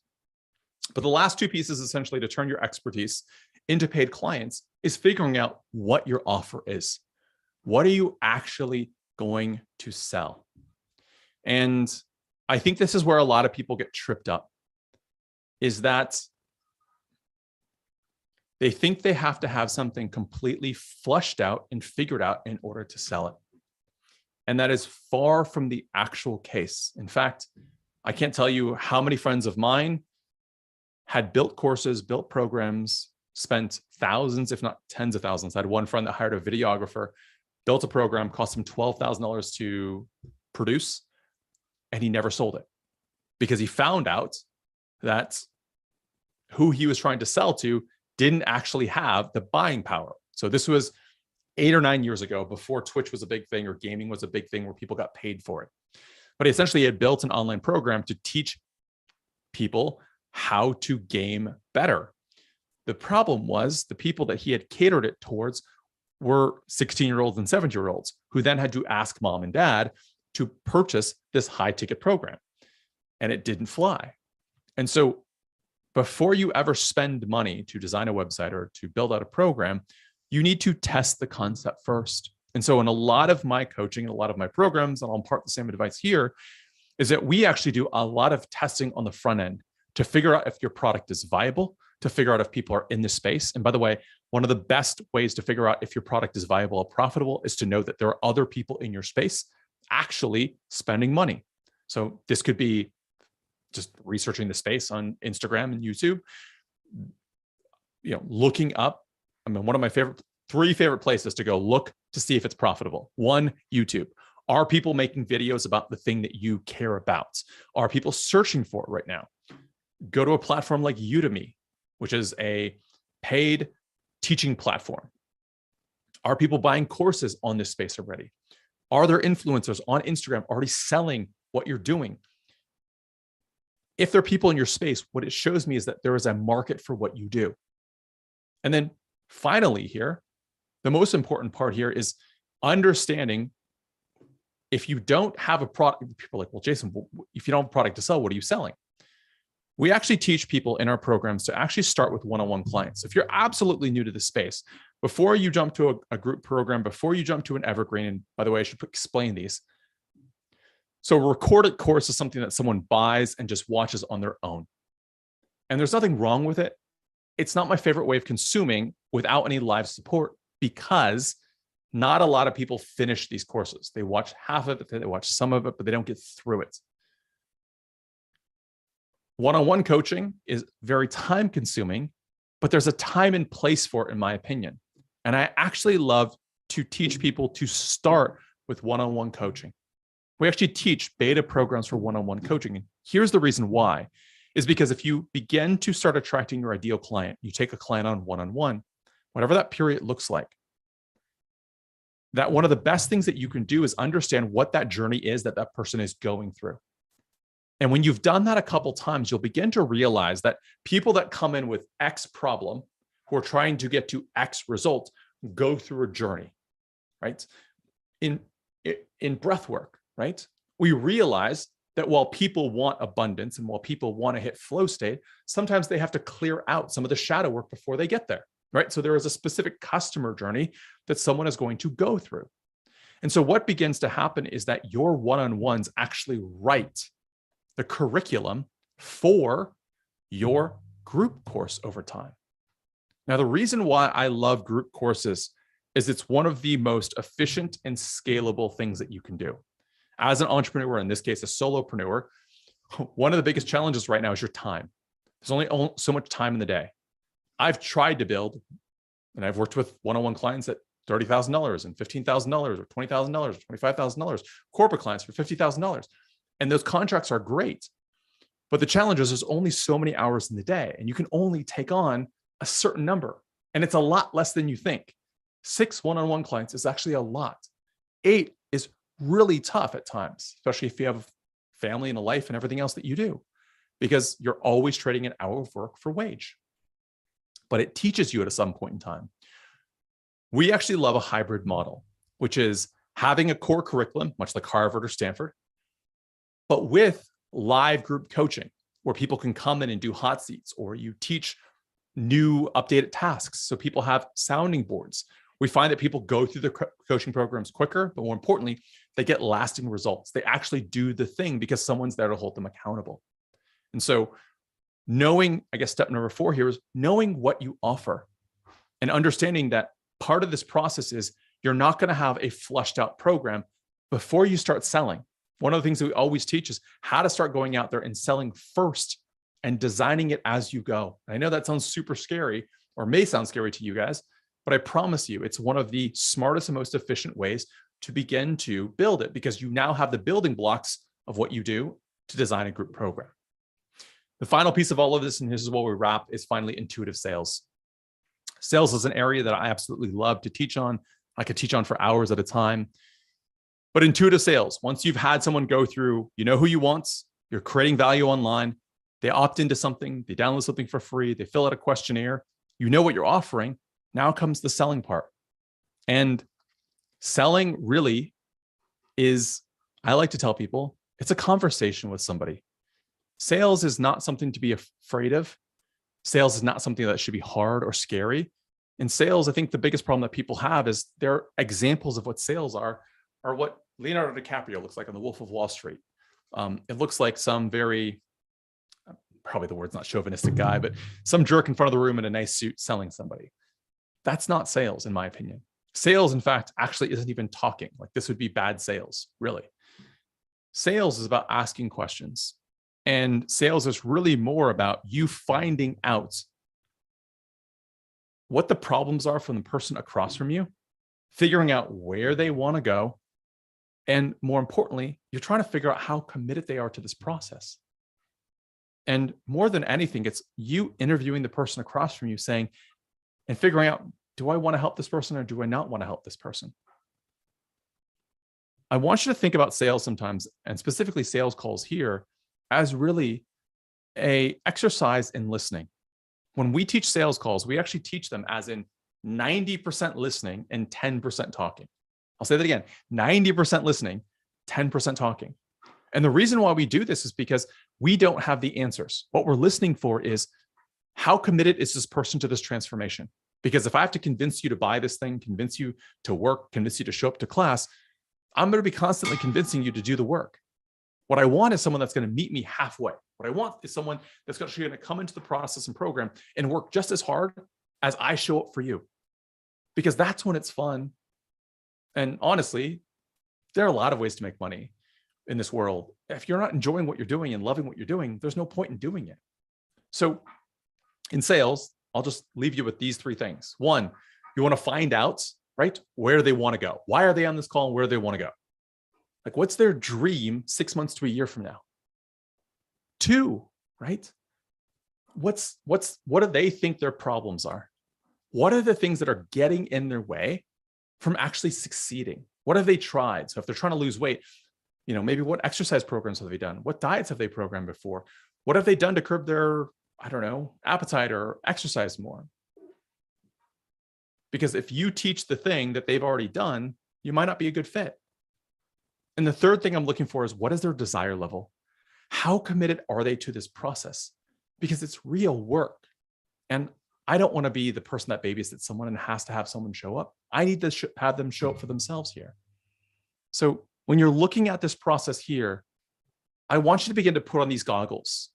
But the last 2 pieces, essentially, to turn your expertise into paid clients, is figuring out what your offer is. What are you actually going to sell? And I think this is where a lot of people get tripped up, is that they think they have to have something completely flushed out and figured out in order to sell it. And that is far from the actual case. In fact, I can't tell you how many friends of mine had built courses, built programs, spent thousands, if not tens of thousands. I had one friend that hired a videographer, built a program, cost him $12,000 to produce, and he never sold it because he found out that who he was trying to sell to didn't actually have the buying power. So this was 8 or 9 years ago, before Twitch was a big thing or gaming was a big thing where people got paid for it. But essentially, he had built an online program to teach people how to game better. The problem was the people that he had catered it towards were 16-year-olds and 17-year-olds who then had to ask mom and dad to purchase this high-ticket program. And it didn't fly. And so before you ever spend money to design a website or to build out a program, you need to test the concept first. And so in a lot of my coaching and a lot of my programs, and I'll impart the same advice here, is that we actually do a lot of testing on the front end to figure out if your product is viable, to figure out if people are in the space. And by the way, one of the best ways to figure out if your product is viable or profitable is to know that there are other people in your space actually spending money. So this could be just researching the space on Instagram and YouTube, looking up. I mean, one of my 3 favorite places to go look to see if it's profitable. 1, YouTube. Are people making videos about the thing that you care about? Are people searching for it right now? Go to a platform like Udemy, which is a paid teaching platform. Are people buying courses on this space already? Are there influencers on Instagram already selling what you're doing? If there are people in your space, what it shows me is that there is a market for what you do. And then finally here, the most important part here is understanding if you don't have a product. People are like, well, Jason, if you don't have a product to sell, what are you selling? We actually teach people in our programs to actually start with one-on-one clients. If you're absolutely new to the space, before you jump to a group program, before you jump to an evergreen, and by the way, I should explain these. So a recorded course is something that someone buys and just watches on their own. And there's nothing wrong with it. It's not my favorite way of consuming without any live support, because not a lot of people finish these courses. They watch half of it, they watch some of it, but they don't get through it. One-on-one coaching is very time consuming, but there's a time and place for it, in my opinion. And I actually love to teach people to start with one-on-one coaching. We actually teach beta programs for one-on-one coaching. And here's the reason why, is because if you begin to start attracting your ideal client, you take a client on one-on-one, whatever that period looks like, that one of the best things that you can do is understand what that journey is that that person is going through. And when you've done that a couple times, you'll begin to realize that people that come in with X problem, who are trying to get to X result, go through a journey, right? In breath work, right? We realize that while people want abundance and while people want to hit flow state, sometimes they have to clear out some of the shadow work before they get there, right? So there is a specific customer journey that someone is going to go through. And so what begins to happen is that your one-on-ones actually write the curriculum for your group course over time. Now, the reason why I love group courses is it's one of the most efficient and scalable things that you can do. As an entrepreneur, in this case, a solopreneur, one of the biggest challenges right now is your time. There's only so much time in the day. I've tried to build, and I've worked with one-on-one clients at $30,000 and $15,000 or $20,000 or $25,000, corporate clients for $50,000. And those contracts are great. But the challenge is there's only so many hours in the day, and you can only take on a certain number. And it's a lot less than you think. 6 one-on-one clients is actually a lot. 8 is really tough at times, especially if you have a family and a life and everything else that you do, because you're always trading an hour of work for wage. But it teaches you at some point in time. We actually love a hybrid model, which is having a core curriculum, much like Harvard or Stanford, but with live group coaching where people can come in and do hot seats, or you teach new updated tasks. So people have sounding boards. We find that people go through the coaching programs quicker, but more importantly, they get lasting results. They actually do the thing because someone's there to hold them accountable. And so knowing, I guess step number 4 here is knowing what you offer and understanding that part of this process is you're not going to have a flushed out program before you start selling. One of the things that we always teach is how to start going out there and selling first and designing it as you go. And I know that sounds super scary, or may sound scary to you guys, but I promise you, it's one of the smartest and most efficient ways to begin to build it, because you now have the building blocks of what you do to design a group program. The final piece of all of this, and this is what we wrap, is finally intuitive sales. Sales is an area that I absolutely love to teach on. I could teach on for hours at a time. But intuitive sales, once you've had someone go through, you know who you want, you're creating value online, they opt into something, they download something for free, they fill out a questionnaire, you know what you're offering, now comes the selling part. And selling really is, I like to tell people, it's a conversation with somebody. Sales is not something to be afraid of. Sales is not something that should be hard or scary. In sales, I think the biggest problem that people have is their examples of what sales are what Leonardo DiCaprio looks like on The Wolf of Wall Street. It looks like some very, probably the word's not chauvinistic guy, but some jerk in front of the room in a nice suit selling somebody. That's not sales, in my opinion. Sales, in fact, actually isn't even talking. Like, this would be bad sales, really. Sales is about asking questions. And sales is really more about you finding out what the problems are from the person across from you, figuring out where they want to go. And more importantly, you're trying to figure out how committed they are to this process. And more than anything, it's you interviewing the person across from you saying, and figuring out, do I want to help this person or do I not want to help this person? I want you to think about sales sometimes, and specifically sales calls here, as really an exercise in listening. When we teach sales calls, we actually teach them as in 90% listening and 10% talking. I'll say that again, 90% listening, 10% talking. And the reason why we do this is because we don't have the answers. What we're listening for is, how committed is this person to this transformation? Because if I have to convince you to buy this thing, convince you to work, convince you to show up to class, I'm going to be constantly convincing you to do the work. What I want is someone that's going to meet me halfway. What I want is someone that's going to come into the process and program and work just as hard as I show up for you. Because that's when it's fun. And honestly, there are a lot of ways to make money in this world. If you're not enjoying what you're doing and loving what you're doing, there's no point in doing it. So in sales, I'll just leave you with these 3 things. 1, you want to find out, right, where they want to go. Why are they on this call and where they want to go? Like, what's their dream 6 months to a year from now? 2, right? What do they think their problems are? What are the things that are getting in their way from actually succeeding? What have they tried? So if they're trying to lose weight, maybe what exercise programs have they done? What diets have they programmed before? What have they done to curb their, appetite or exercise more? Because if you teach the thing that they've already done, you might not be a good fit. And the 3rd thing I'm looking for is, what is their desire level? How committed are they to this process? Because it's real work. And I don't want to be the person that babysits someone and has to have someone show up. I need to have them show up for themselves here. So when you're looking at this process here, I want you to begin to put on these goggles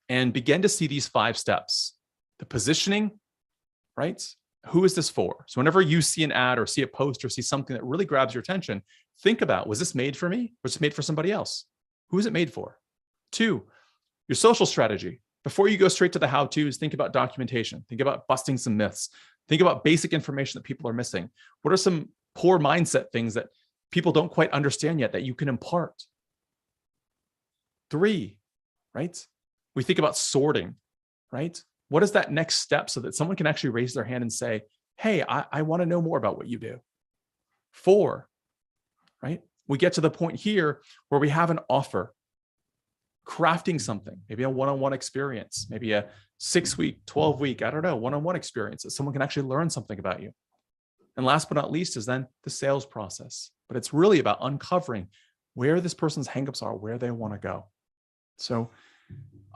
and begin to see these 5 steps. The positioning, right? Who is this for? So whenever you see an ad or see a post or see something that really grabs your attention, think about, was this made for me? Or was it made for somebody else? Who is it made for? 2, your social strategy. Before you go straight to the how-tos, think about documentation. Think about busting some myths. Think about basic information that people are missing. What are some poor mindset things that people don't quite understand yet that you can impart? 3, right? We think about sorting, right? What is that next step so that someone can actually raise their hand and say, hey, I want to know more about what you do? 4, right? We get to the point here where we have an offer, crafting something, maybe a one-on-one experience, maybe a 6-week, 12-week, I don't know, one-on-one experience that someone can actually learn something about you. And last but not least is then the sales process. But it's really about uncovering where this person's hangups are, where they want to go. So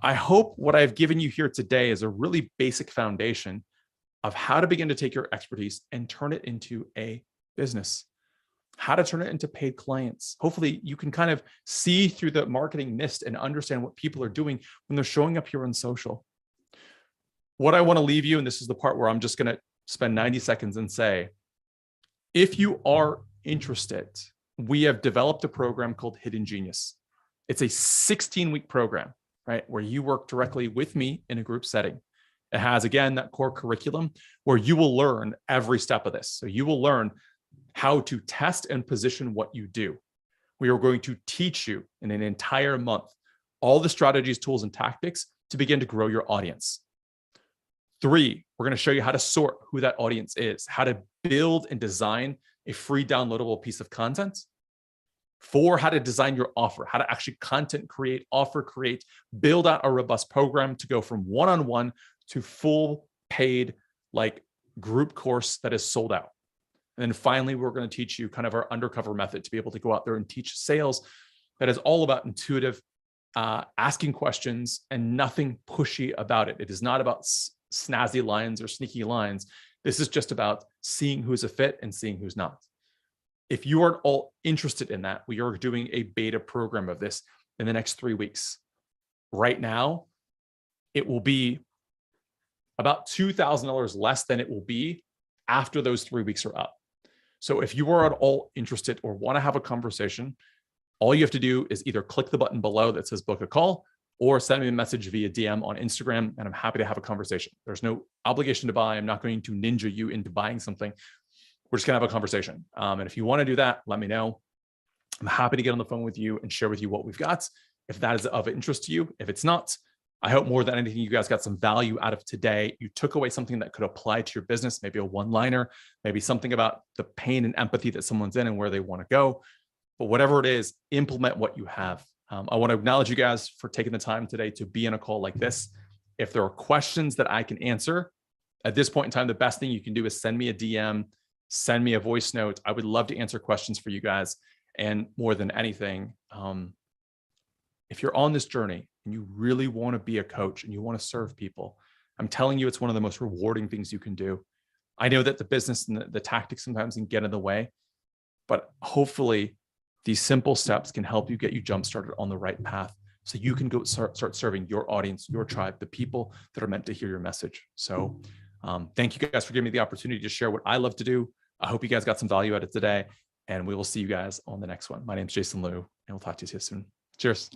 I hope what I've given you here today is a really basic foundation of how to begin to take your expertise and turn it into a business, how to turn it into paid clients. Hopefully you can kind of see through the marketing mist and understand what people are doing when they're showing up here on social. What I want to leave you, and this is the part where I'm just going to spend 90 seconds and say, if you are interested, we have developed a program called Hidden Genius. It's a 16-week program, right, where you work directly with me in a group setting. It has, again, that core curriculum where you will learn every step of this. So you will learn how to test and position what you do. We are going to teach you in an entire month all the strategies, tools, and tactics to begin to grow your audience. 3, we're going to show you how to sort who that audience is, how to build and design a free downloadable piece of content. 4, how to design your offer, how to actually content create, offer create, build out a robust program to go from one-on-one to full paid, like group course that is sold out. And then finally, we're going to teach you kind of our undercover method to be able to go out there and teach sales that is all about intuitive, asking questions and nothing pushy about it. It is not about snazzy lines or sneaky lines. This is just about seeing who's a fit and seeing who's not. If you are all interested in that, we are doing a beta program of this in the next 3 weeks. Right now, it will be about $2,000 less than it will be after those 3 weeks are up. So if you are at all interested or want to have a conversation, all you have to do is either click the button below that says book a call or send me a message via DM on Instagram, and I'm happy to have a conversation. There's no obligation to buy. I'm not going to ninja you into buying something. We're just going to have a conversation. And if you want to do that, let me know. I'm happy to get on the phone with you and share with you what we've got, if that is of interest to you. If it's not, I hope more than anything, you guys got some value out of today. You took away something that could apply to your business, maybe a one-liner, maybe something about the pain and empathy that someone's in and where they want to go. But whatever it is, implement what you have. I want to acknowledge you guys for taking the time today to be on a call like this. If there are questions that I can answer at this point in time, the best thing you can do is send me a DM, send me a voice note. I would love to answer questions for you guys. And more than anything, if you're on this journey and you really want to be a coach and you want to serve people, I'm telling you, it's one of the most rewarding things you can do. I know that the business and the tactics sometimes can get in the way, but hopefully these simple steps can help you get you jump-started on the right path so you can go start serving your audience, your tribe, the people that are meant to hear your message. So thank you guys for giving me the opportunity to share what I love to do. I hope you guys got some value out of today, and we will see you guys on the next one. My name is Jason Liu, and we'll talk to you soon. Cheers.